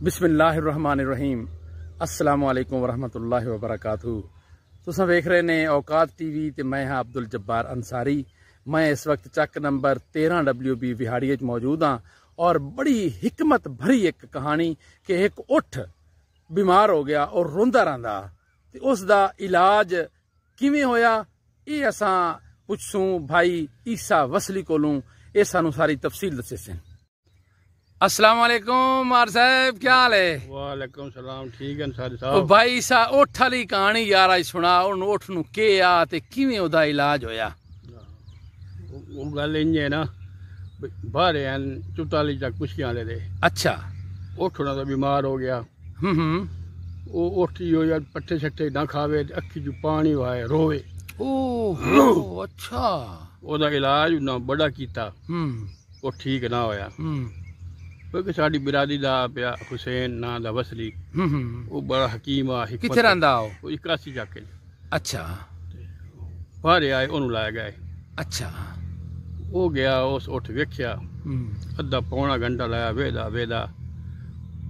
بسم اللہ الرحمن الرحیم السلام علیکم ورحمۃ اللہ وبرکاتہ تساں ویکھ رہے نے اوقات ٹی وی تے میں ہاں عبد الجبار انصاری۔ میں اس وقت چک نمبر 13 WB وہاڑی وچ موجود ہاں اور بڑی حکمت بھری ایک کہانی کہ ایک اٹھ بیمار ہو گیا اور روندا رہندا تے اس دا علاج کیویں ہویا یہ اساں پوچھسوں بھائی عیسیٰ وصلی کولوں، اے سانو ساری تفصیل دسے سن۔ السلام علیکم مار صاحب، کیا حال ہے؟ وعلیکم السلام، ٹھیک ہے انصاری صاحب۔ بھائی عیسیٰ اٹھ والی کہانی یار آج سنا، ان اٹھ نو کے آ تے کیویں او دا علاج ہویا؟ وہ گل انج ہے نا، باہر ہیں 44 تک پچھیاں لے دے۔ اچھا، اٹھ ہونا تو بیمار ہو گیا۔ وہ اٹھی ہو یا پٹھے شٹھے نہ کھاوے، اکھی جو پانی وائے روے۔ اوہ اچھا، او دا علاج نہ بڑا کیتا، وہ ٹھیک نہ ہویا۔ کیونکہ ساری برادری دا پیا حسین نا دا وصلی، وہ بڑا حکیم آ، کتنے رہندا ہو؟ وہ 81 جاکے۔ اچھا، باہر آئے انہوں لائے گئے۔ اچھا، وہ گیا اس اٹھ ویکھیا، ادھا پونا گھنٹہ لایا ویدا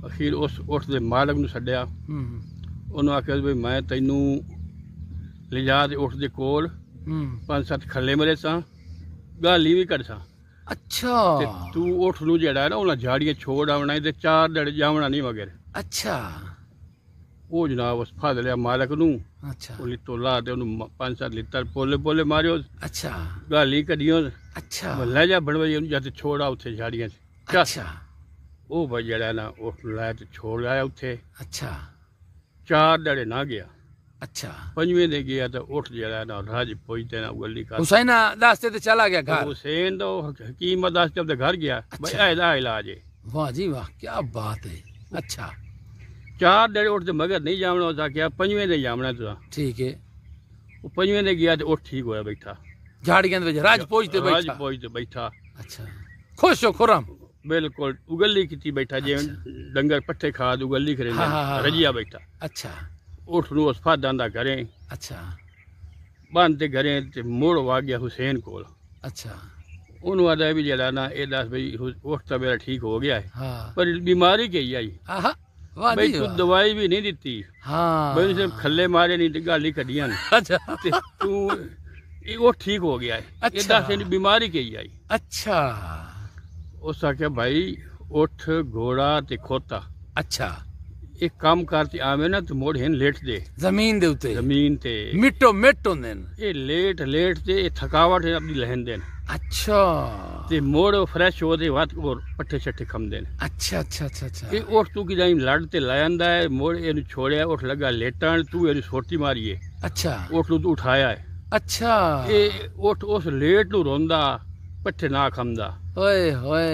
اخیر اس اٹھ دے مالک نو سڈیا۔ انہوں آخیا بھائی میں تینوں لجا دے اٹھ دے کول 5-7 کھلے مرے ساں، گالی بھی کر ساں۔ اچھا، تو اٹھ نو جڑا ہے نا انہاں جھاڑیاں چھوڑ آونا تے 4 دڑ جاونا نہیں مگر۔ اچھا، وہ جناب اس پھاد لیا مالک نو، اچھا، وہ لتو لا تے انہوں 5-7 لتر پولے ماریو، اچھا، گالی کریو، اچھا، لے جا بڑوئی انہوں جاتے چھوڑا اتھے جھاڑیاں سے۔ اچھا، وہ بھائی جڑا ہے نا اٹھ لایا تے چھوڑ آیا اتھے، اچھا، 4 دڑے نہ گیا۔ اچھا، 5ویں دے گیا تو اٹھ جڑا ہے نا راج پہنچتے نا گلی کا حسین داستے تے چلا گیا گھر۔ حسین تو حکیم داستے تے گھر گیا، بھائی ایدا علاج ہے۔ واہ جی واہ، کیا بات ہے۔ اچھا، 4 دڑے اٹھ تے مگر نہیں جامنا ہوتا، کیا 5ویں دے جامنا تو ٹھیک ہے۔ وہ 5ویں دے گیا تو اٹھ ٹھیک ہویا بیٹھا، جھاڑیاں دے وچ راج پہنچتے راج بیٹھا۔ پہنچتے بیٹھا، اچھا، خوش ہو خرم؟ بالکل اگلی کیتی بیٹھا، جی ڈنگر پٹھے کھا دو اگلی کرے رجیا بیٹھا۔ اچھا، اٹھ نو اس فاداں دا گھریں اچھا، باندھتے گھریں تے موڑ وا گیا حسین کول۔ اچھا، انہوں آدھا بھی جڑا نا اے دس بھائی اٹھ تا میرا ٹھیک ہو گیا ہے، ہاں، پر بیماری کہی آئی آہا، واہ بھائی جی تو واہ، دوائی بھی نہیں دیتی، ہاں، بھائی صرف کھلے مارے نہیں تے گالی کڈیاں نے، اچھا، تے تو وہ ٹھیک ہو گیا ہے۔ اچھا، اے دس بیماری کہی آئی۔ اچھا، اس آخیا بھائی اٹھ گھوڑا تے کھوتا، اچھا، ایک کام کرتی آوے نا تو موڑ ہن لیٹ دے زمین دے اوتے زمین تے، مٹو مٹ ہوندے نے۔ اے لیٹ تے اے تھکاوٹ اپنی لہن دین اچھا، تے موڑ فریش ہو دے وات اور پٹھے شٹھے کھم دین۔ اچھا، اچھا، اچھا، اچھا، اے اٹھ تو کی جائیں لڑ تے لائندا ہے، موڑ اینو چھوڑیا، اٹھ لگا لیٹن، تو اینو سوٹی ماری ہے، اچھا، اٹھ تو اٹھایا ہے۔ اچھا، اے اٹھ اس لیٹ نو روندا، پٹھے نہ کھمدا۔ اوئے ہوئے،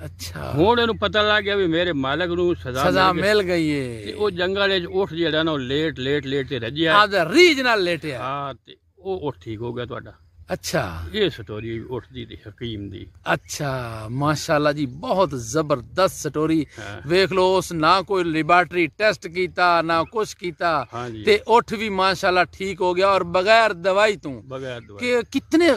اچھا، ہن اینو پتہ لگ گیا بھی میرے مالک نو سزا مل گئی تے ہے۔ او جنگل وچ اٹھ جڑا نا لیٹ تے رجیا، آپ دا ریج نال لیٹیا۔ ہاں تے او اٹھ ٹھیک ہو گیا تہاڈا۔ اچھا، یہ سٹوری اٹھ دی تے حکیم دی۔ اچھا، ماشاءاللہ جی، بہت زبردست سٹوری۔ ہاں ویکھ لو اس نہ کوئی لیبارٹری ٹیسٹ کیتا نہ کچھ کیتا ہاں جی، تے اٹھ بھی ماشاءاللہ ٹھیک ہو گیا اور بغیر دوائی تو بغیر دوائی۔ کہ کتنے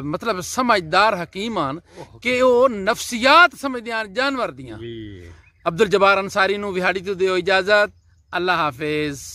مطلب سمجھدار حکیم آن کہ وہ نفسیات سمجھدیاں جانور دیاں۔ جی، عبد الجبار انصاری نو وہاڑی تو دیو اجازت، اللہ حافظ۔